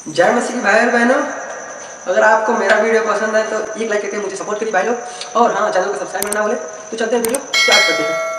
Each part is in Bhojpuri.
जय मसीह भाई और बहनों, अगर आपको मेरा वीडियो पसंद है तो एक लाइक करके मुझे सपोर्ट करिए भाई लोग। और हाँ, चैनल को सब्सक्राइब करना बोले तो चलते हैं वीडियो स्टार्ट करते हैं।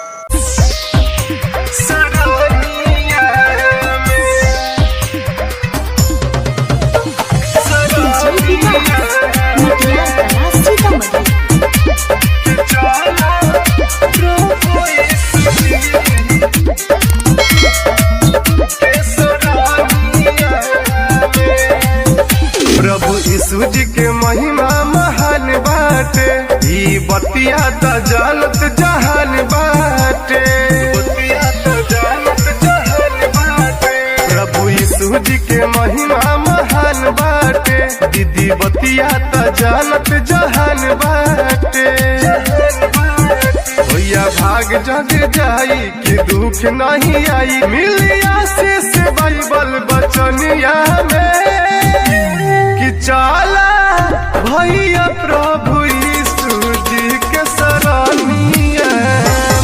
प्रभु यीशु जी के महिमा महान बाटे, ई बतिया त जानत जहान बाटे। प्रभु यीशु जी के महिमा महान बाटे, दीदी बतिया त जानत जहान बाटे। भैया भाग जग जाई कि दुख नहीं आई, मिली आशीष बाइबल बचनिया में कि चाला भैया प्रभु यीशु जी के सरानिया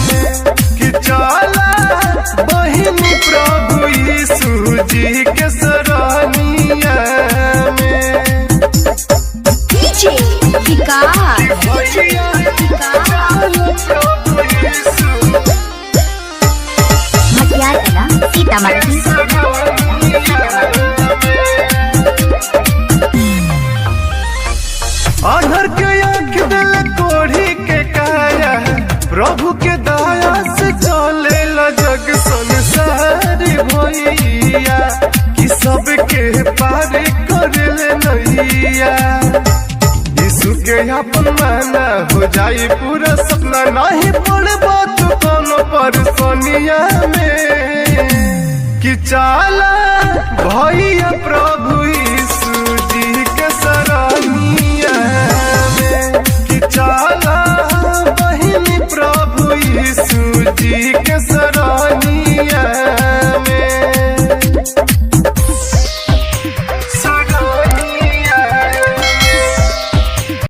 में, कि चाला बहिनी प्रभु यीशु जी के सरानिया में। डीजे सीतामढ़ी अनहर के आँख दिल कोढ़ी के काया, प्रभु के दया से चले जग संसार भैया, कि सबके पार कर ले नैया। यीशु के अपन माना हो जाई पूरा सपना, नहीं पड़बा तू कोनो परेशानिया में, कि चाला भैया प्रभु